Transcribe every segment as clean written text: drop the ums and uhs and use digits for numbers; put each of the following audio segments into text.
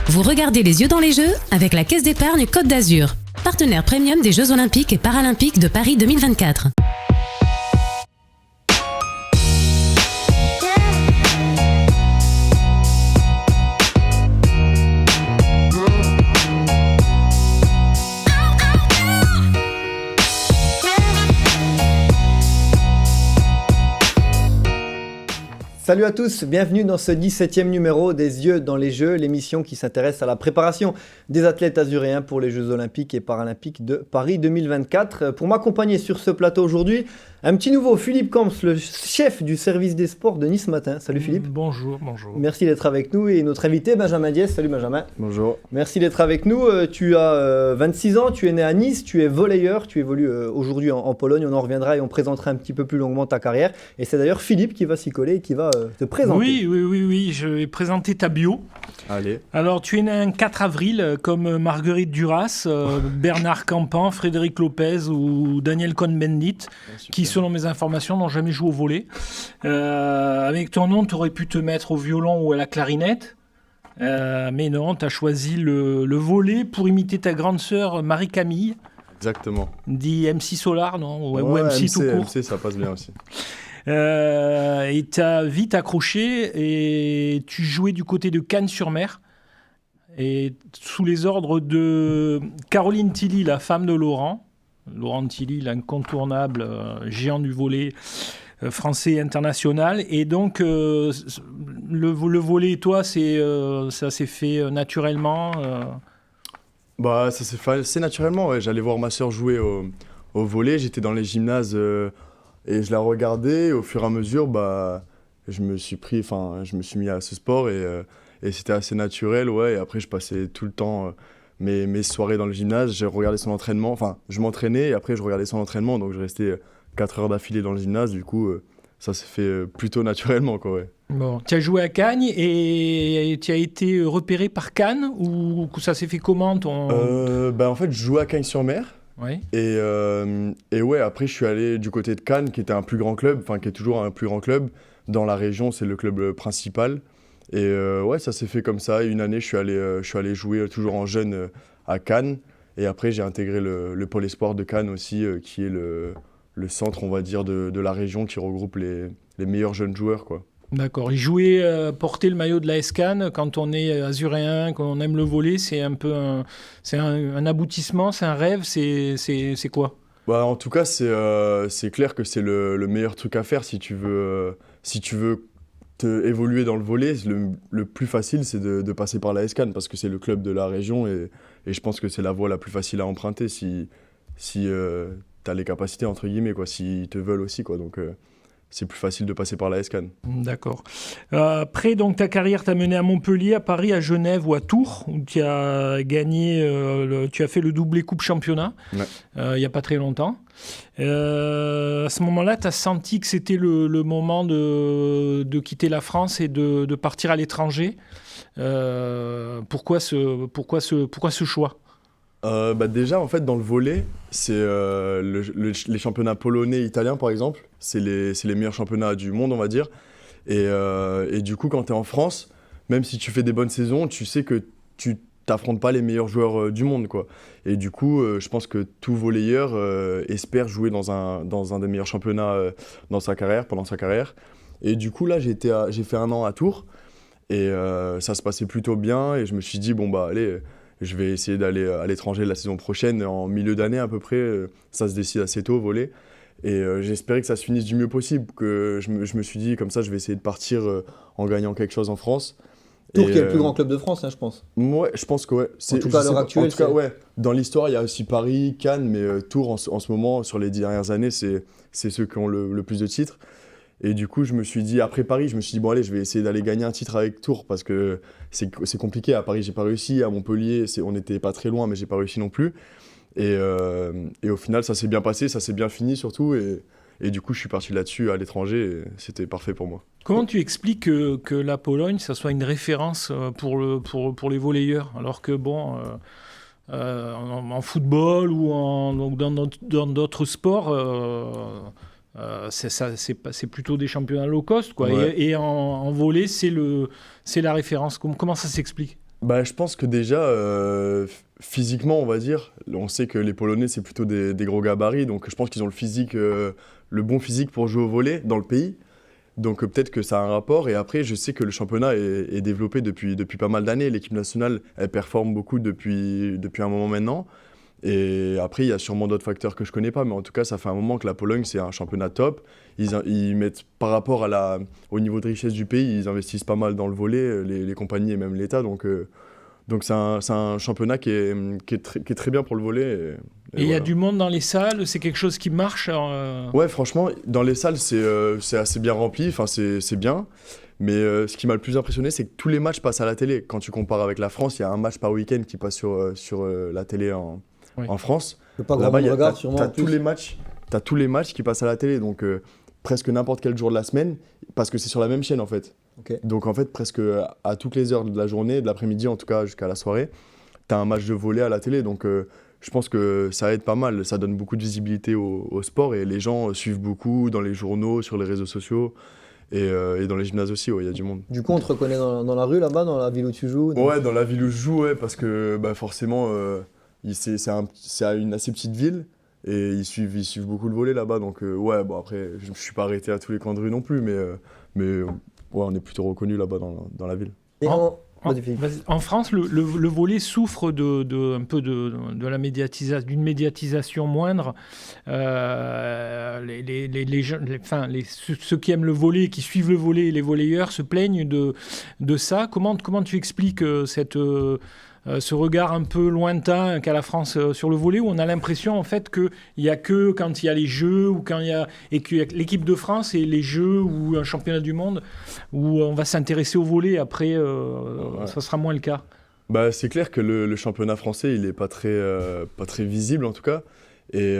Vous regardez les yeux dans les jeux avec la Caisse d'épargne Côte d'Azur, partenaire premium des Jeux Olympiques et Paralympiques de Paris 2024. Salut à tous, bienvenue dans ce 17e numéro des Yeux dans les Jeux, l'émission qui s'intéresse à la préparation des athlètes azuréens pour les Jeux Olympiques et Paralympiques de Paris 2024. Pour m'accompagner sur ce plateau aujourd'hui, un petit nouveau, Philippe Camps, le chef du service des sports de Nice Matin. Salut Philippe. Bonjour. Merci d'être avec nous et notre invité Benjamin Diès. Salut Benjamin. Bonjour. Merci d'être avec nous. Tu as 26 ans, tu es né à Nice, tu es volleyeur, tu évolues aujourd'hui en Pologne. On en reviendra et on présentera un petit peu plus longuement ta carrière. Et c'est d'ailleurs Philippe qui va s'y coller et qui va te présenter. Oui, je vais présenter ta bio. Allez. Alors, tu es né un 4 avril, comme Marguerite Duras, Bernard Campan, Frédéric Lopez ou Daniel Cohn-Bendit, qui, selon mes informations, n'ont jamais joué au volley. Avec ton nom, tu aurais pu te mettre au violon ou à la clarinette. Mais non, tu as choisi le volley pour imiter ta grande sœur Marie-Camille. Exactement. Dit MC Solar, non? Ou ouais, MC tout court. MC, ça passe bien aussi. Et tu as vite accroché et tu jouais du côté de Cannes-sur-Mer et sous les ordres de Caroline Tilly, la femme de Laurent Tilly, l'incontournable géant du volley français et international. Et donc le volley, toi, ça s'est fait naturellement Bah, ça s'est fait assez naturellement, ouais. J'allais voir ma sœur jouer au volley, j'étais dans les gymnases et je la regardais, et au fur et à mesure, bah, je me suis mis à ce sport et c'était assez naturel, ouais. Et après, je passais tout le temps mes soirées dans le gymnase, je regardais son entraînement, enfin, je m'entraînais et après, je regardais son entraînement, donc je restais 4 heures d'affilée dans le gymnase, du coup, ça s'est fait plutôt naturellement, quoi, ouais. Bon, tu as joué à Cannes et tu as été repéré par Cannes ou ça s'est fait comment En fait, je jouais à Cagnes-sur-Mer. Ouais. Et ouais, après je suis allé du côté de Cannes, qui était un plus grand club, enfin qui est toujours un plus grand club dans la région, c'est le club principal. Et ouais, ça s'est fait comme ça. Et une année, je suis allé jouer toujours en jeune à Cannes. Et après, j'ai intégré le pôle espoir de Cannes aussi, qui est le centre, on va dire, de la région qui regroupe les meilleurs jeunes joueurs, quoi. D'accord. Porter le maillot de l'AS Cannes quand on est azuréen, quand on aime le volley, c'est un peu un aboutissement, c'est un rêve, c'est quoi? Bah, en tout cas, c'est clair que c'est le meilleur truc à faire si tu veux évoluer dans le volley. Le plus facile, c'est de passer par l'AS Cannes parce que c'est le club de la région et je pense que c'est la voie la plus facile à emprunter si tu as les capacités, entre guillemets, quoi, s'ils te veulent aussi, quoi. Donc, c'est plus facile de passer par l'AS Cannes. D'accord. Après, donc, ta carrière t'a mené à Montpellier, à Paris, à Genève ou à Tours, où tu as gagné, tu as fait le doublé Coupe Championnat, il n'y a pas très longtemps. À ce moment-là, tu as senti que c'était le moment de quitter la France et de partir à l'étranger. Pourquoi ce choix ? Déjà, en fait, dans le volley, c'est les championnats polonais et italiens, par exemple, c'est les meilleurs championnats du monde, on va dire. Et du coup, quand tu es en France, même si tu fais des bonnes saisons, tu sais que tu t'affrontes pas les meilleurs joueurs du monde, quoi. Et du coup, je pense que tout volleyeur espère jouer dans un des meilleurs championnats pendant sa carrière. Et du coup, là, j'ai fait 1 an à Tours, et ça se passait plutôt bien, et je me suis dit, bon, bah, allez... Je vais essayer d'aller à l'étranger la saison prochaine, en milieu d'année à peu près. Ça se décide assez tôt au volley. Et j'espérais que ça se finisse du mieux possible. Que je me suis dit, comme ça, je vais essayer de partir en gagnant quelque chose en France. Tours qui est le plus grand club de France, je pense. Ouais, je pense que ouais. En tout cas, à l'heure actuelle. En tout cas, ouais. Dans l'histoire, il y a aussi Paris, Cannes, mais Tours, en ce moment, sur les 10 dernières années, c'est ceux qui ont le plus de titres. Et du coup, je me suis dit, après Paris, bon allez, je vais essayer d'aller gagner un titre avec Tours parce que c'est compliqué. À Paris, j'ai pas réussi. À Montpellier, on n'était pas très loin, mais j'ai pas réussi non plus. Et au final, ça s'est bien passé, ça s'est bien fini surtout. Et du coup, je suis parti là-dessus à l'étranger et c'était parfait pour moi. Comment tu expliques que la Pologne, ça soit une référence pour les volleyeurs, alors que bon... en football ou dans d'autres sports, c'est plutôt des championnats low cost, quoi. Ouais. Et en volley, c'est la référence. Comment ça s'explique? Bah, je pense que déjà, physiquement, on va dire, on sait que les Polonais, c'est plutôt des gros gabarits, donc je pense qu'ils ont le bon physique pour jouer au volley dans le pays. Donc peut-être que ça a un rapport. Et après, je sais que le championnat est développé depuis pas mal d'années. L'équipe nationale, elle performe beaucoup depuis un moment maintenant. Et après, il y a sûrement d'autres facteurs que je connais pas, mais en tout cas, ça fait un moment que la Pologne, c'est un championnat top. Ils mettent, par rapport au niveau de richesse du pays, ils investissent pas mal dans le volley, les compagnies et même l'État. Donc c'est un championnat qui est très bien pour le volley. Et il y a voilà. du monde dans les salles, c'est quelque chose qui marche. Ouais, franchement, dans les salles, c'est assez bien rempli, enfin, c'est bien. Mais ce qui m'a le plus impressionné, c'est que tous les matchs passent à la télé. Quand tu compares avec la France, il y a un match par week-end qui passe sur la télé en France. Pas grand Là-bas, monde regarde, sûrement. t'as en plus. t'as tous les matchs qui passent à la télé, donc presque n'importe quel jour de la semaine, parce que c'est sur la même chaîne en fait. Ok. Donc en fait, presque à toutes les heures de la journée, de l'après-midi en tout cas jusqu'à la soirée, t'as un match de volley à la télé. Donc je pense que ça aide pas mal, ça donne beaucoup de visibilité au sport et les gens suivent beaucoup dans les journaux, sur les réseaux sociaux et dans les gymnases aussi, il y a du monde. Du coup, on te reconnaît dans la rue là-bas, dans la ville où tu joues. Ouais, dans la ville où je joue, ouais, parce que bah, forcément, c'est une assez petite ville et ils suivent beaucoup le volley là-bas. Donc, ouais, bon, après, je ne suis pas arrêté à tous les coins de rue non plus, mais ouais, on est plutôt reconnu là-bas dans la ville. Et En, Vas-y, Philippe. en France, le volley souffre un peu de la d'une médiatisation moindre. Ceux qui aiment le volley, qui suivent le volley, et les volleyeurs se plaignent de ça. Comment tu expliques ce regard un peu lointain qu'a la France sur le volley, où on a l'impression en fait qu'il n'y a que quand il y a les Jeux ou et que l'équipe de France et les Jeux ou un championnat du monde où on va s'intéresser au volley, après ça sera moins le cas. Bah, c'est clair que le championnat français, il n'est pas très visible en tout cas. Et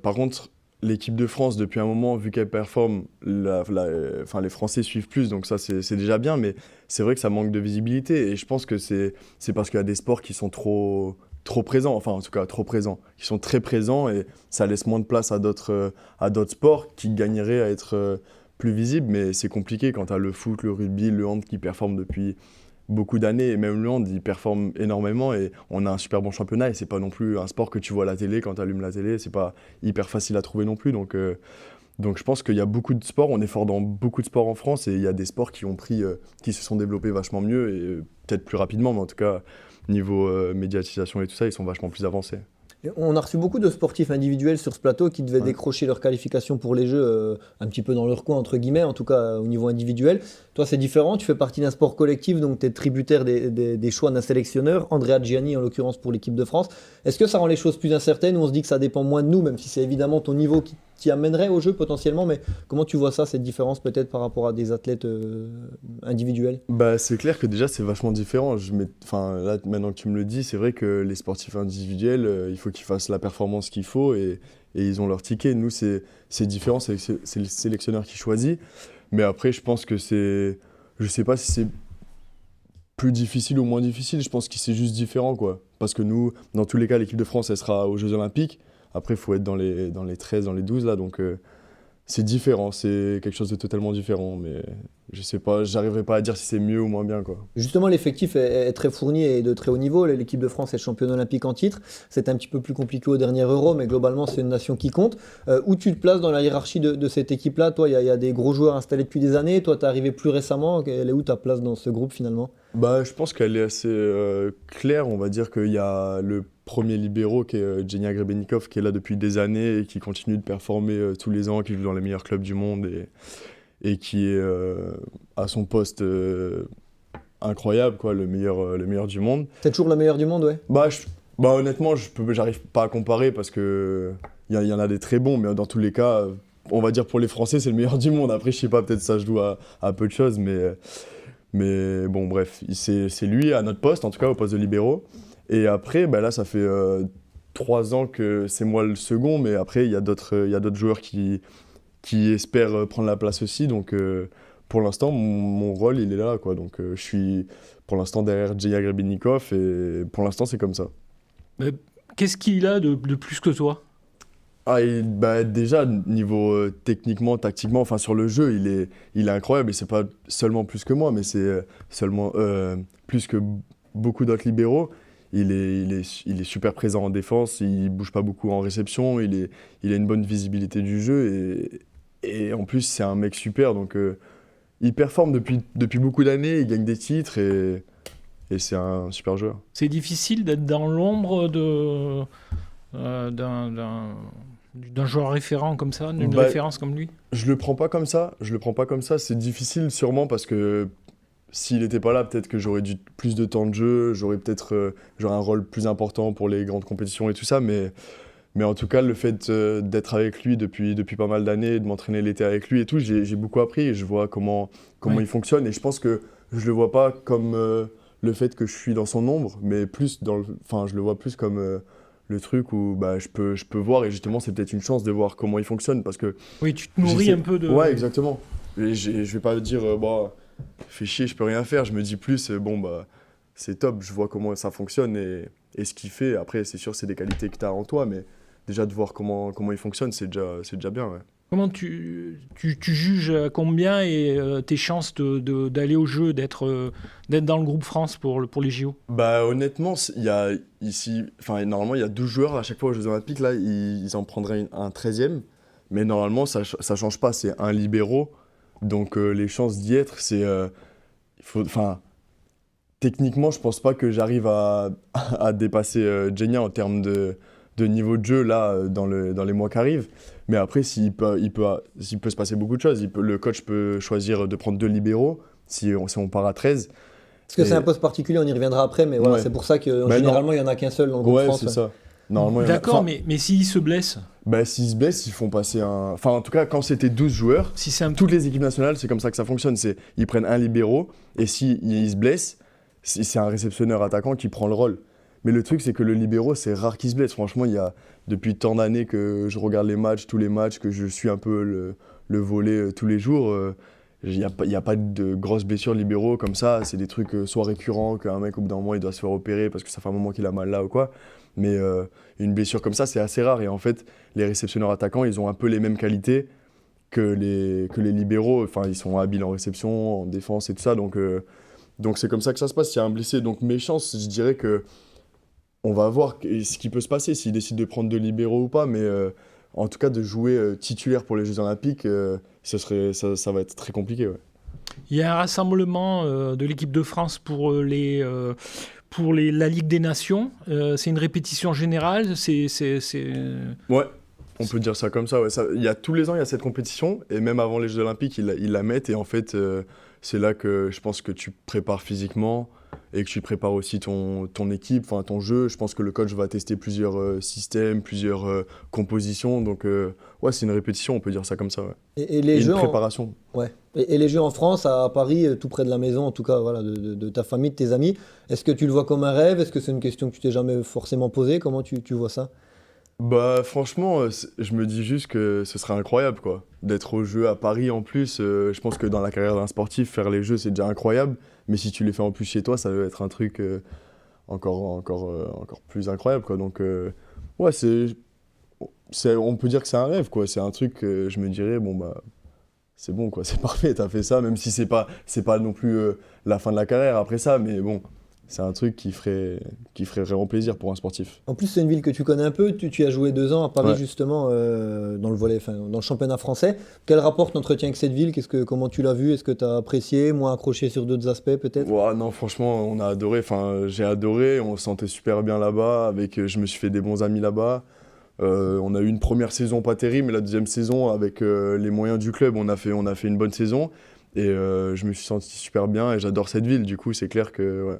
par contre, l'équipe de France, depuis un moment, vu qu'elle performe, les Français suivent plus, donc ça c'est déjà bien, mais c'est vrai que ça manque de visibilité. Et je pense que c'est parce qu'il y a des sports qui sont trop présents, enfin en tout cas trop présents, qui sont très présents et ça laisse moins de place à d'autres sports qui gagneraient à être plus visibles. Mais c'est compliqué quand tu as le foot, le rugby, le hand qui performent depuis beaucoup d'années, et même le hand, il performe énormément et on a un super bon championnat et c'est pas non plus un sport que tu vois à la télé quand tu allumes la télé, c'est pas hyper facile à trouver non plus. Donc je pense qu'il y a beaucoup de sports, on est fort dans beaucoup de sports en France et il y a des sports qui se sont développés vachement mieux et peut-être plus rapidement, mais en tout cas niveau médiatisation et tout ça, ils sont vachement plus avancés. On a reçu beaucoup de sportifs individuels sur ce plateau qui devaient décrocher leur qualification pour les Jeux un petit peu dans leur coin, entre guillemets, en tout cas au niveau individuel. Toi, c'est différent, tu fais partie d'un sport collectif, donc tu es tributaire des choix d'un sélectionneur, Andrea Gianni en l'occurrence pour l'équipe de France. Est-ce que ça rend les choses plus incertaines ou on se dit que ça dépend moins de nous, même si c'est évidemment ton niveau qui t'y amènerait au jeu potentiellement, mais comment tu vois ça, cette différence peut-être par rapport à des athlètes individuels? Bah, c'est clair que déjà c'est vachement différent. Là, maintenant que tu me le dis, c'est vrai que les sportifs individuels, il faut qu'ils fassent la performance qu'il faut et ils ont leur ticket. Nous, c'est différent, c'est le sélectionneur qui choisit. Mais après, je pense que je sais pas si c'est plus difficile ou moins difficile, je pense que c'est juste différent, quoi. Parce que nous, dans tous les cas, l'équipe de France, elle sera aux Jeux Olympiques. Après, il faut être dans les 13, dans les 12, là, donc c'est différent, c'est quelque chose de totalement différent, mais je sais pas, j'arriverai pas à dire si c'est mieux ou moins bien, quoi. Justement, l'effectif est très fourni et de très haut niveau. L'équipe de France est championne olympique en titre. C'est un petit peu plus compliqué au dernier Euro, mais globalement, c'est une nation qui compte. Où tu te places dans la hiérarchie de cette équipe-là? Toi, il y a des gros joueurs installés depuis des années. Toi, tu es arrivé plus récemment. Elle est où ta place dans ce groupe, finalement? Bah, je pense qu'elle est assez claire. On va dire qu'il y a le premier libéro qui est Genia Grebennikov, qui est là depuis des années et qui continue de performer tous les ans, qui joue dans les meilleurs clubs du monde et qui est à son poste incroyable, quoi, le meilleur du monde. C'est toujours la meilleure du monde, ouais. Bah, honnêtement, j'arrive pas à comparer parce que y en a des très bons, mais dans tous les cas, on va dire pour les Français, c'est le meilleur du monde. Après, je sais pas, peut-être ça se joue à peu de choses, mais bon, bref, c'est lui à notre poste, en tout cas au poste de libéraux. Et après, bah là, ça fait 3 ans que c'est moi le second, mais après, il y a d'autres joueurs qui espèrent prendre la place aussi. Donc, pour l'instant, mon rôle, il est là, quoi. Donc, je suis pour l'instant derrière Genia Grebennikov et pour l'instant, c'est comme ça. Mais qu'est-ce qu'il a de plus que toi? Déjà, niveau techniquement, tactiquement, enfin sur le jeu, il est incroyable. Et c'est pas seulement plus que moi, mais c'est seulement plus que beaucoup d'autres libéraux. Il est super présent en défense, il bouge pas beaucoup en réception, il a une bonne visibilité du jeu. Et en plus, c'est un mec super. Donc, il performe depuis beaucoup d'années, il gagne des titres et c'est un super joueur. C'est difficile d'être dans l'ombre d'un joueur référent comme ça, d'une référence comme lui. Je le prends pas comme ça. C'est difficile sûrement parce que s'il n'était pas là, peut-être que j'aurais plus de temps de jeu, j'aurais un rôle plus important pour les grandes compétitions et tout ça. Mais en tout cas, le fait d'être avec lui depuis pas mal d'années, de m'entraîner l'été avec lui et tout, j'ai beaucoup appris et je vois comment il fonctionne. Et je pense que je le vois pas comme le fait que je suis dans son ombre, mais plus je le vois plus comme le truc où je peux voir, et justement c'est peut-être une chance de voir comment il fonctionne parce que oui, tu te nourris un peu de... Ouais, exactement. Et je vais pas dire fais chier, je peux rien faire. Je me dis plus c'est top, je vois comment ça fonctionne et ce qu'il fait. Après c'est sûr c'est des qualités que tu as en toi, mais déjà de voir comment il fonctionne, c'est déjà bien, ouais. Comment tu juges combien et tes chances d'aller au jeu, d'être dans le groupe France pour les JO? Honnêtement, il y a ici, normalement, il y a 12 joueurs à chaque fois aux Jeux Olympiques. Là, ils en prendraient un 13e. Mais normalement, ça ne change pas. C'est un libéraux. Donc, les chances d'y être, techniquement, je ne pense pas que j'arrive à dépasser Genia en termes de niveau de jeu là, dans les mois qui arrivent. Mais après, il peut se passer beaucoup de choses. Le coach peut choisir de prendre 2 libéraux si on part à 13. Parce que c'est un poste particulier, on y reviendra après, mais voilà, c'est pour ça que généralement, il n'y en a qu'un seul dans le groupe France. Ouais, c'est ça. Normalement, d'accord, mais s'il se blesse? S'ils se blessent, ils font passer un... Enfin, en tout cas, quand c'était 12 joueurs, toutes les équipes nationales, c'est comme ça que ça fonctionne. Ils prennent un libéraux, et s'il se blesse, c'est un réceptionneur attaquant qui prend le rôle. Mais le truc, c'est que le libéraux, c'est rare qu'il se blesse. Franchement, depuis tant d'années que je regarde tous les matchs, que je suis un peu le volley tous les jours, il n'y a pas de grosses blessures libéraux comme ça. C'est des trucs soit récurrents, qu'un mec, au bout d'un moment, il doit se faire opérer parce que ça fait un moment qu'il a mal là ou quoi. Mais une blessure comme ça, c'est assez rare. Et en fait, les réceptionneurs attaquants, ils ont un peu les mêmes qualités que les libéraux. Enfin, ils sont habiles en réception, en défense et tout ça. Donc c'est comme ça que ça se passe. S'il y a un blessé, donc mes chances, je dirais que on va voir ce qui peut se passer, s'il décide de prendre 2 libéraux ou pas, mais en tout cas de jouer titulaire pour les Jeux Olympiques, ça va être très compliqué. Ouais. Il y a un rassemblement de l'équipe de France pour la Ligue des Nations. C'est une répétition générale. Ouais, on peut dire ça comme ça. Ouais. Tous les ans, il y a cette compétition, et même avant les Jeux Olympiques, ils la mettent, et en fait, c'est là que je pense que tu prépares physiquement, et que tu prépares aussi ton équipe, ton jeu. Je pense que le coach va tester plusieurs systèmes, plusieurs compositions. Donc, c'est une répétition, on peut dire ça comme ça. Ouais. Et les jeux une préparation. Ouais. Et les jeux en France, à Paris, tout près de la maison, en tout cas, voilà, de ta famille, de tes amis, est-ce que tu le vois comme un rêve? Est-ce que c'est une question que tu t'es jamais forcément posée? Comment tu vois ça? Franchement, je me dis juste que ce serait incroyable, quoi. D'être aux Jeux à Paris en plus. Je pense que dans la carrière d'un sportif, faire les Jeux, c'est déjà incroyable. Mais si tu les fais en plus chez toi, ça va être un truc encore plus incroyable, quoi. Donc, on peut dire que c'est un rêve, quoi. C'est un truc que je me dirais, c'est bon, quoi. C'est parfait, t'as fait ça, même si c'est pas non plus la fin de la carrière après ça. Mais bon, c'est un truc qui ferait vraiment plaisir pour un sportif. En plus, c'est une ville que tu connais un peu. Tu as joué 2 ans à Paris, justement, dans le volley, dans le championnat français. Quel rapport t'entretiens avec cette ville? Comment tu l'as vu? Est-ce que tu as apprécié, moins accroché sur d'autres aspects, peut-être? Non, franchement, on a adoré. J'ai adoré. On se sentait super bien là-bas. Je me suis fait des bons amis là-bas. On a eu une première saison pas terrible, mais la deuxième saison, avec les moyens du club, on a fait une bonne saison. Et je me suis senti super bien. Et j'adore cette ville. Du coup, c'est clair que... Ouais.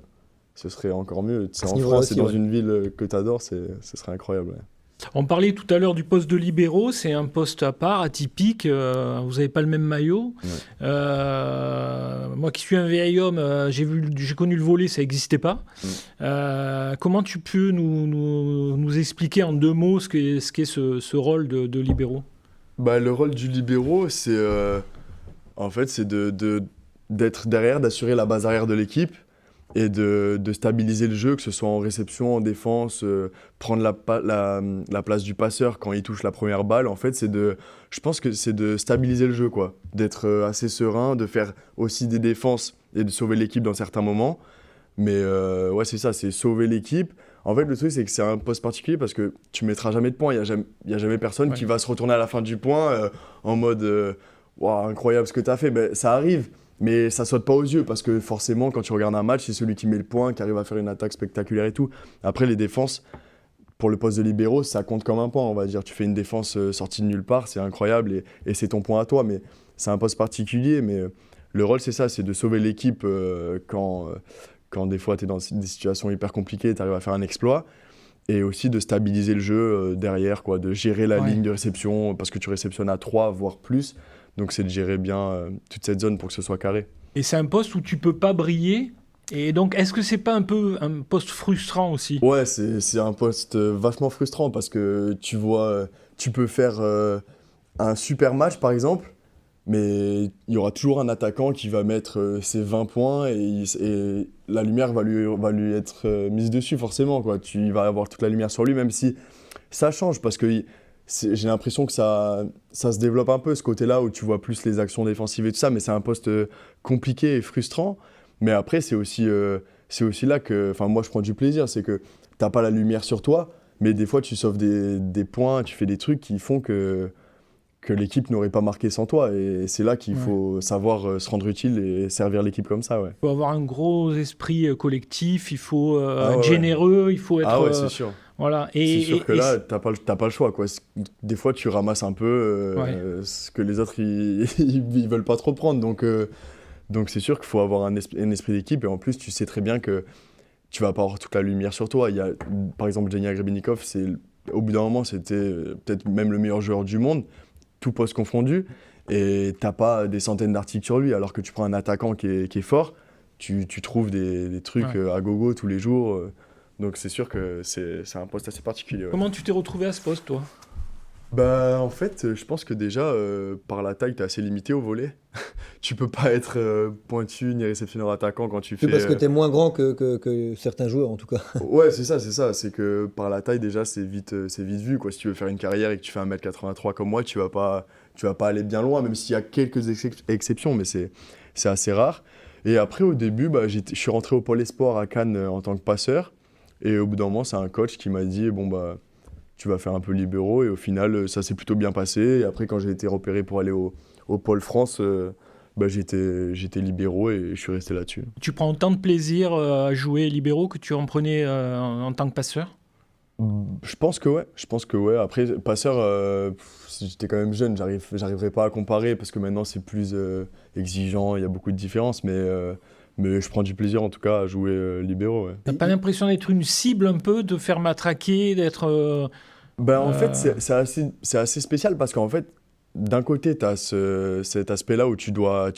Ce serait encore mieux. C'est en France, c'est dans une ville que tu adores, ce serait incroyable. Ouais. On parlait tout à l'heure du poste de libéraux, c'est un poste à part, atypique, vous n'avez pas le même maillot. Ouais. Moi qui suis un vieil homme, j'ai connu le volley, ça n'existait pas. Comment tu peux nous expliquer en 2 mots ce qu'est ce rôle de libéraux? Le rôle du libéraux, c'est en fait, c'est d'être derrière, d'assurer la base arrière de l'équipe. et de stabiliser le jeu, que ce soit en réception, en défense, prendre la place du passeur quand il touche la première balle. En fait, je pense que c'est de stabiliser le jeu, quoi. D'être assez serein, de faire aussi des défenses et de sauver l'équipe dans certains moments. Mais ouais, c'est ça, c'est sauver l'équipe. En fait, le truc, c'est que c'est un poste particulier parce que tu mettras jamais de points. Il y a jamais personne qui va se retourner à la fin du point en mode Waouh, incroyable ce que tu as fait. Ben, ça arrive. Mais ça saute pas aux yeux parce que forcément, quand tu regardes un match, c'est celui qui met le point, qui arrive à faire une attaque spectaculaire et tout. Après, les défenses, pour le poste de libéraux, ça compte comme un point, on va dire. Tu fais une défense sortie de nulle part, c'est incroyable et c'est ton point à toi. Mais c'est un poste particulier. Mais le rôle, c'est ça, c'est de sauver l'équipe quand des fois tu es dans des situations hyper compliquées, tu arrives à faire un exploit. Et aussi de stabiliser le jeu derrière, quoi, de gérer la ligne de réception parce que tu réceptionnes à 3, voire plus. Donc c'est de gérer bien toute cette zone pour que ce soit carré. Et c'est un poste où tu peux pas briller. Et donc, est-ce que c'est pas un peu un poste frustrant aussi ? Ouais, c'est un poste vachement frustrant parce que tu vois, tu peux faire un super match par exemple, mais il y aura toujours un attaquant qui va mettre ses 20 points et la lumière va lui être mise dessus forcément, quoi. Il va avoir toute la lumière sur lui, même si ça change parce que j'ai l'impression que ça se développe un peu, ce côté-là où tu vois plus les actions défensives et tout ça, mais c'est un poste compliqué et frustrant. Mais après, c'est aussi là que moi, je prends du plaisir. C'est que tu n'as pas la lumière sur toi, mais des fois, tu sauves des points, tu fais des trucs qui font que l'équipe n'aurait pas marqué sans toi. Et c'est là qu'il faut savoir se rendre utile et servir l'équipe comme ça. Ouais. Il faut avoir un gros esprit collectif, il faut être généreux, il faut être... Ah ouais, c'est sûr. Voilà. C'est sûr que là, t'as pas le choix, quoi. Des fois, tu ramasses un peu ce que les autres, ils veulent pas trop prendre. Donc c'est sûr qu'il faut avoir un esprit d'équipe. Et en plus, tu sais très bien que tu vas pas avoir toute la lumière sur toi. Il y a, par exemple, Genia Grebennikov, au bout d'un moment, c'était peut-être même le meilleur joueur du monde, tout poste confondu. Et t'as pas des centaines d'articles sur lui. Alors que tu prends un attaquant qui est fort, tu trouves des trucs à gogo tous les jours. Donc c'est sûr que c'est un poste assez particulier. Ouais. Comment tu t'es retrouvé à ce poste, toi ? Bah en fait, je pense que déjà, par la taille, t'es assez limité au volley. Tu peux pas être pointu ni réceptionneur attaquant quand tu fais... Parce que t'es moins grand que certains joueurs, en tout cas. Ouais, c'est ça. C'est que par la taille, déjà, c'est vite vu, quoi. Si tu veux faire une carrière et que tu fais 1m83 comme moi, tu vas pas aller bien loin, même s'il y a quelques exceptions, mais c'est assez rare. Et après, au début, je suis rentré au Pôle Espoir à Cannes en tant que passeur. Et au bout d'un moment, c'est un coach qui m'a dit tu vas faire un peu libéraux. Et au final, ça s'est plutôt bien passé. Et après, quand j'ai été repéré pour aller au Pôle France, j'étais libéraux et je suis resté là-dessus. Tu prends autant de plaisir à jouer libéraux que tu en prenais en tant que passeur ? Je pense que ouais. Après, passeur, j'étais quand même jeune. J'arriverai pas à comparer parce que maintenant, c'est plus exigeant. Il y a beaucoup de différences. Mais je prends du plaisir en tout cas à jouer libéraux. Ouais. T'as pas l'impression d'être une cible un peu, de faire matraquer, d'être... En fait, c'est assez spécial parce qu'en fait, d'un côté, tu as cet aspect-là où tu dois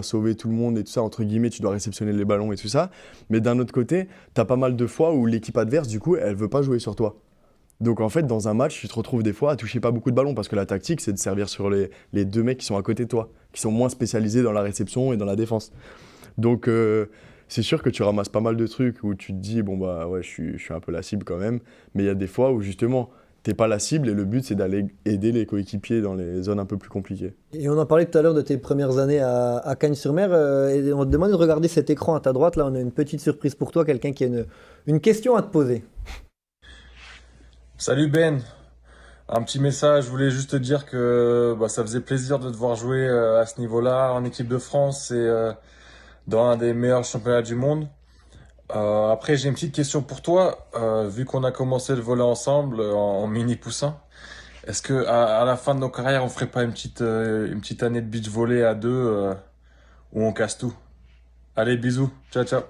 sauver tout le monde et tout ça, entre guillemets, tu dois réceptionner les ballons et tout ça. Mais d'un autre côté, tu as pas mal de fois où l'équipe adverse, du coup, elle veut pas jouer sur toi. Donc en fait, dans un match, tu te retrouves des fois à toucher pas beaucoup de ballons parce que la tactique, c'est de servir sur les deux mecs qui sont à côté de toi, qui sont moins spécialisés dans la réception et dans la défense. Donc c'est sûr que tu ramasses pas mal de trucs où tu te dis je suis un peu la cible quand même, mais il y a des fois où justement t'es pas la cible et le but c'est d'aller aider les coéquipiers dans les zones un peu plus compliquées. Et on en parlait tout à l'heure de tes premières années à Cagnes-sur-Mer et on te demande de regarder cet écran à ta droite. Là, on a une petite surprise pour toi, quelqu'un qui a une question à te poser. Salut Ben, un petit message, je voulais juste te dire que ça faisait plaisir de te voir jouer à ce niveau-là en équipe de France et dans un des meilleurs championnats du monde. Après, j'ai une petite question pour toi. Vu qu'on a commencé le volley ensemble en mini poussin, est-ce que à la fin de nos carrières, on ferait pas une petite année de beach volley à deux où on casse tout? Allez, bisous, ciao ciao.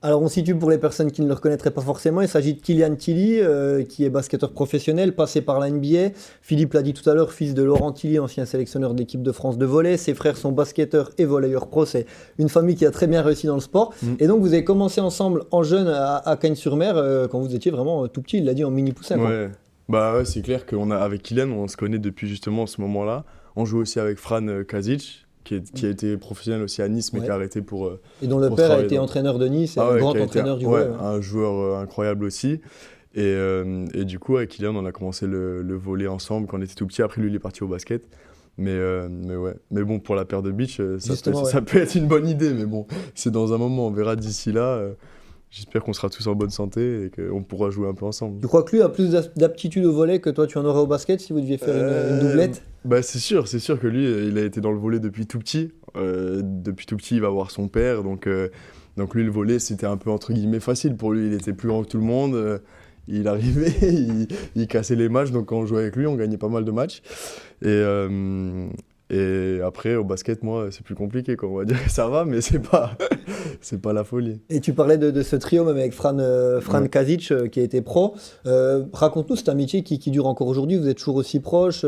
Alors on situe pour les personnes qui ne le reconnaîtraient pas forcément, il s'agit de Kylian Tilly, qui est basketteur professionnel, passé par la NBA. Philippe l'a dit tout à l'heure, fils de Laurent Tilly, ancien sélectionneur de l'équipe de France de volley. Ses frères sont basketteurs et volleyeurs pro, c'est une famille qui a très bien réussi dans le sport. Et donc vous avez commencé ensemble en jeune à Cagnes-sur-Mer, quand vous étiez vraiment tout petit, il l'a dit, en mini poussin. Ouais. C'est clair qu'avec Kylian, on se connaît depuis justement ce moment-là. On joue aussi avec Fran Kazic, qui a été professionnel aussi à Nice, mais Ouais. qui a arrêté pour. Et dont le Pour père a travailler été dans- entraîneur de Nice, et Ah un ouais, grand qui a été entraîneur du ouais, volley. un joueur incroyable aussi. Et du coup, avec Kylian, on a commencé le volley ensemble quand on était tout petit. Après, lui, il est parti au basket. Mais ouais. Mais bon, pour la paire de beach, Justement, ça peut être une bonne idée. Mais bon, c'est dans un moment, on verra d'ici là. J'espère qu'on sera tous en bonne santé et qu'on pourra jouer un peu ensemble. Tu crois que lui a plus d'aptitude au volley que toi tu en aurais au basket si vous deviez faire une doublette? Bah c'est sûr que lui, il a été dans le volley depuis tout petit. Depuis tout petit, il va voir son père. Donc lui, le volley, c'était un peu entre guillemets facile pour lui. Il était plus grand que tout le monde. Il arrivait, il cassait les matchs. Donc quand on jouait avec lui, on gagnait pas mal de matchs. Et après, au basket, moi, c'est plus compliqué, quoi. On va dire que ça va, mais c'est pas la folie. Et tu parlais de ce trio même avec Fran Ouais. Kazic qui a été pro. Raconte-nous cette amitié qui dure encore aujourd'hui. Vous êtes toujours aussi proches.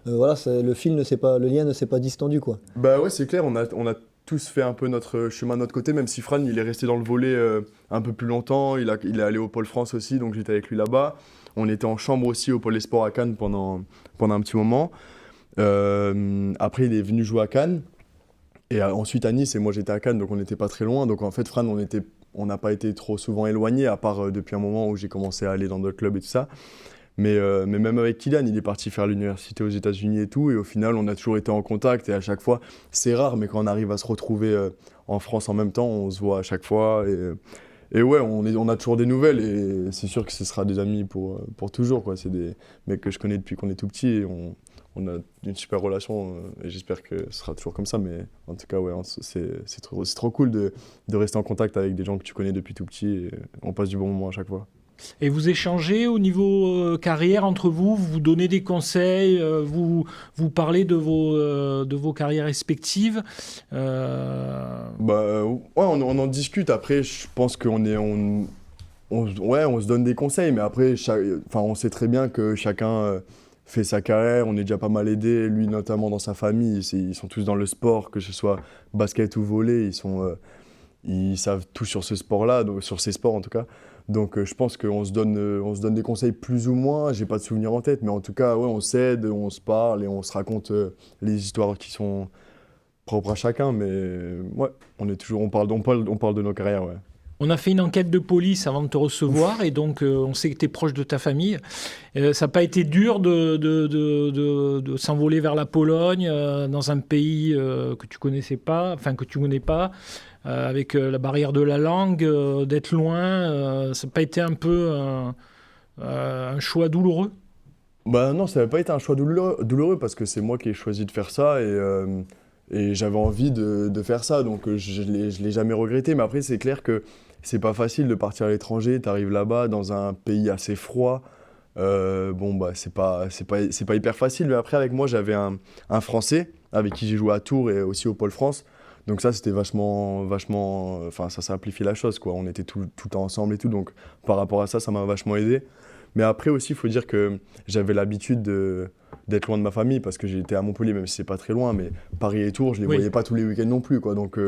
Voilà, le lien ne s'est pas distendu, quoi. Bah ouais, c'est clair, on a tous fait un peu notre chemin de notre côté, même si Fran, il est resté dans le volley un peu plus longtemps. Il est allé au Pôle France aussi, donc j'étais avec lui là-bas. On était en chambre aussi au Pôle Esport à Cannes pendant un petit moment. Après, il est venu jouer à Cannes. Et ensuite à Nice, et moi j'étais à Cannes, donc on n'était pas très loin. Donc en fait, Fran, on n'a pas été trop souvent éloignés, à part depuis un moment où j'ai commencé à aller dans d'autres clubs et tout ça. Mais même avec Kylian, il est parti faire l'université aux États-Unis et tout. Et au final, on a toujours été en contact. Et à chaque fois, c'est rare, mais quand on arrive à se retrouver en France en même temps, on se voit à chaque fois. Et ouais, on a toujours des nouvelles. Et c'est sûr que ce sera des amis pour toujours, quoi. C'est des mecs que je connais depuis qu'on est tout petit. Et on a une super relation. Et j'espère que ce sera toujours comme ça. Mais en tout cas, ouais, c'est trop cool de rester en contact avec des gens que tu connais depuis tout petit. Et on passe du bon moment à chaque fois. Et vous échangez au niveau carrière entre vous, vous donnez des conseils, vous parlez de vos carrières respectives. Ouais, on en discute. Après, je pense ouais, on se donne des conseils, mais après, on sait très bien que chacun fait sa carrière. On est déjà pas mal aidé, lui notamment dans sa famille. Ils sont tous dans le sport, que ce soit basket ou volley. Ils savent tout sur ce sport-là, sur ces sports en tout cas. Donc je pense qu'on se donne des conseils plus ou moins. J'ai pas de souvenirs en tête, mais en tout cas, ouais, on s'aide, on se parle et on se raconte les histoires qui sont propre à chacun, mais ouais, on parle de nos carrières, ouais. On a fait une enquête de police avant de te recevoir et donc on sait que tu es proche de ta famille. Ça n'a pas été dur de s'envoler vers la Pologne, dans un pays que tu connaissais pas, enfin que tu connais pas, avec la barrière de la langue, d'être loin. Ça n'a pas été un peu un choix douloureux? Bah non, ça n'a pas été un choix douloureux parce que c'est moi qui ai choisi de faire ça et j'avais envie de faire ça, donc je l'ai jamais regretté. Mais après, c'est clair que c'est pas facile de partir à l'étranger. T'arrives là-bas dans un pays assez froid. Bon, bah, c'est pas hyper facile. Mais après, avec moi, j'avais un Français avec qui j'ai joué à Tours et aussi au Pôle France. Donc ça, c'était vachement, enfin, ça simplifie la chose, quoi. On était tout le temps ensemble et tout. Donc par rapport à ça, ça m'a vachement aidé. Mais après aussi, il faut dire que j'avais l'habitude d'être loin de ma famille parce que j'étais à Montpellier, même si c'est pas très loin, mais Paris et Tours, je les Oui. voyais pas tous les week-ends non plus, quoi. Donc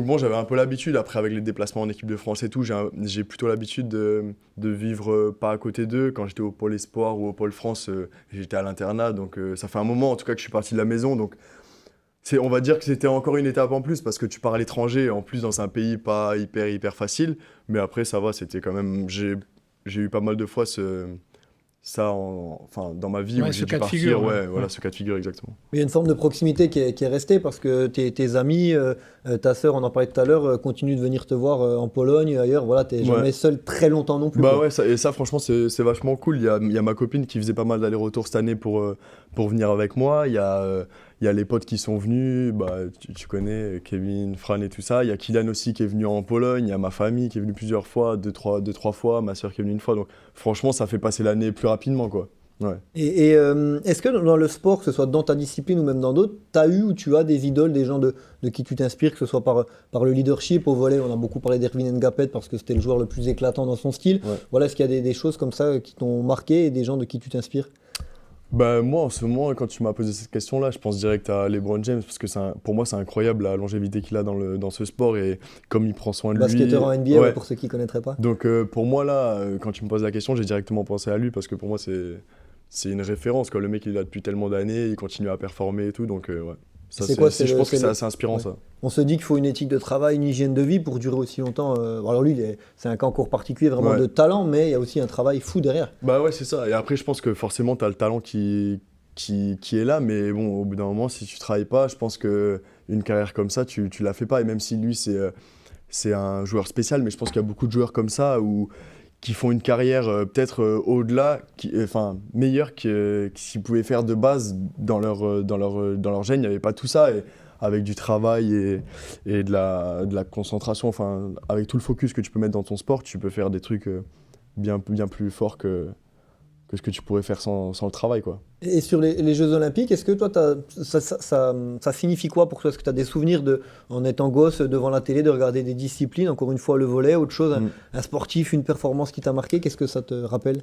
bon, j'avais un peu l'habitude. Après, avec les déplacements en équipe de France et tout, j'ai plutôt l'habitude de vivre pas à côté d'eux. Quand j'étais au Pôle Espoir ou au Pôle France, j'étais à l'internat. Donc ça fait un moment, en tout cas, que je suis parti de la maison. Donc on va dire que c'était encore une étape en plus parce que tu pars à l'étranger, en plus dans un pays pas hyper facile. Mais après, ça va, c'était quand même... J'ai eu pas mal de fois enfin, dans ma vie Ouais, où ce j'ai dû cas de partir. figure, Ouais, ouais. voilà, Ouais. ce cas de figure, exactement. Mais il y a une forme de proximité qui est restée parce que tes amis, ta sœur, on en parlait tout à l'heure, continuent de venir te voir en Pologne, ailleurs. Voilà, t'es jamais Ouais. seul très longtemps non plus, Bah quoi. ouais, et ça franchement, c'est vachement cool. Il y a ma copine qui faisait pas mal d'allers-retours cette année pour venir avec moi. Il y a les potes qui sont venus, bah, tu connais, Kevin, Fran et tout ça. Il y a Kylian aussi qui est venu en Pologne. Il y a ma famille qui est venue plusieurs fois, deux, trois fois. Ma sœur qui est venue une fois. Donc franchement, ça fait passer l'année plus rapidement, quoi. Ouais. Et est-ce que dans le sport, que ce soit dans ta discipline ou même dans d'autres, tu as eu ou tu as des idoles, des gens de qui tu t'inspires, que ce soit par le leadership au volley? On a beaucoup parlé d'Erwin Ngapet parce que c'était le joueur le plus éclatant dans son style. Ouais. Voilà, est-ce qu'il y a des choses comme ça qui t'ont marqué et des gens de qui tu t'inspires? Bah moi, en ce moment, quand tu m'as posé cette question-là, je pense direct à LeBron James parce que pour moi, c'est incroyable la longévité qu'il a dans ce sport et comme il prend soin de lui. Basketteur en NBA, Ouais. pour ceux qui ne connaîtraient pas. Donc pour moi, là, quand tu me poses la question, j'ai directement pensé à lui parce que pour moi, c'est une référence, quoi. Le mec, il est là depuis tellement d'années, il continue à performer et tout, donc ouais. Ça, C'est quoi, je pense que c'est c'est assez inspirant, ouais. ça. On se dit qu'il faut une éthique de travail, une hygiène de vie pour durer aussi longtemps. Alors lui, c'est un cas encore particulier, vraiment Ouais. de talent, mais il y a aussi un travail fou derrière. Bah ouais, c'est ça. Et après, je pense que forcément, tu as le talent qui est là, mais bon, au bout d'un moment, si tu travailles pas, je pense que une carrière comme ça, tu la fais pas. Et même si lui, c'est un joueur spécial, mais je pense qu'il y a beaucoup de joueurs comme ça qui font une carrière peut-être au-delà, enfin meilleure que s'ils pouvaient faire de base dans leur gène. Il n'y avait pas tout ça. Et avec du travail et de la concentration, enfin, avec tout le focus que tu peux mettre dans ton sport, tu peux faire des trucs bien plus forts que ce que tu pourrais faire sans le travail, quoi. Et sur les Jeux Olympiques, est-ce que toi, ça signifie quoi pour toi? Est-ce que tu as des souvenirs en étant gosse devant la télé, de regarder des disciplines, encore une fois le volley, autre chose, un sportif, une performance qui t'a marqué? Qu'est-ce que ça te rappelle?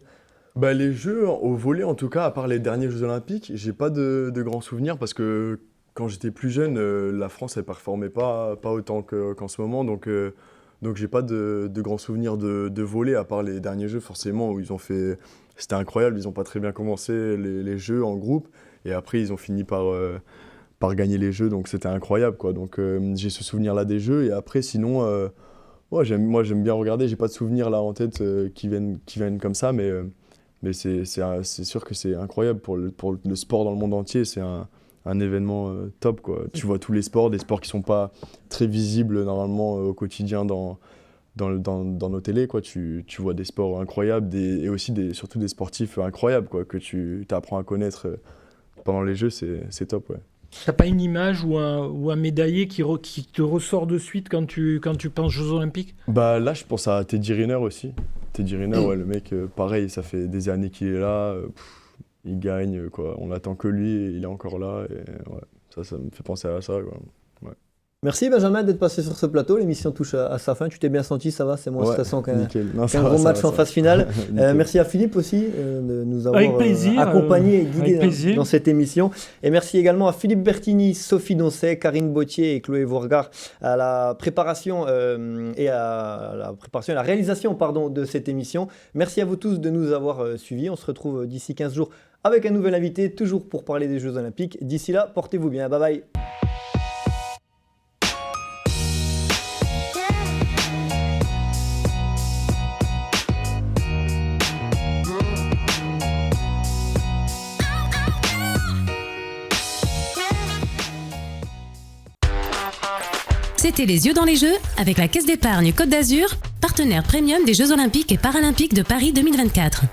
Bah, les Jeux au volley, en tout cas, à part les derniers Jeux Olympiques, j'ai pas de grands souvenirs parce que quand j'étais plus jeune, la France, elle performait pas autant qu'en ce moment. Donc j'ai pas de grands souvenirs de volley, à part les derniers Jeux, forcément, où ils ont fait. C'était incroyable, ils ont pas très bien commencé les Jeux en groupe. Et après, ils ont fini par gagner les Jeux, donc c'était incroyable, quoi. Donc j'ai ce souvenir-là des Jeux. Et après, sinon, ouais, j'aime bien regarder. J'ai pas de souvenirs là en tête qui viennent comme ça, mais c'est sûr que c'est incroyable pour le sport dans le monde entier. C'est un événement top, quoi. Tu vois tous les sports, des sports qui sont pas très visibles normalement au quotidien dans nos télés, quoi. Tu vois des sports incroyables et aussi surtout des sportifs incroyables, quoi, que tu apprends à connaître pendant les Jeux. C'est top, ouais. T'as pas une image ou un médaillé qui te ressort de suite quand tu penses Jeux Olympiques? Bah là, je pense à Teddy Riner aussi. Teddy Riner, ouais, le mec, pareil, ça fait des années qu'il est là. Il gagne, quoi. On attend que lui et il est encore là. Et ouais, ça me fait penser à ça, quoi. Ouais. Merci Benjamin d'être passé sur ce plateau. L'émission touche à sa fin. Tu t'es bien senti, ça va? C'est moins stressant qu'un gros match en phase finale. Merci à Philippe aussi de nous avoir accompagnés et guidés dans cette émission. Et merci également à Philippe Bertini, Sophie Doncet, Karine Bautier et Chloé Vourgard à la préparation et à la réalisation de cette émission. Merci à vous tous de nous avoir suivis. On se retrouve d'ici 15 jours avec un nouvel invité, toujours pour parler des Jeux Olympiques. D'ici là, portez-vous bien. Bye bye. C'était Les Yeux dans les Jeux avec la Caisse d'épargne Côte d'Azur, partenaire premium des Jeux Olympiques et Paralympiques de Paris 2024.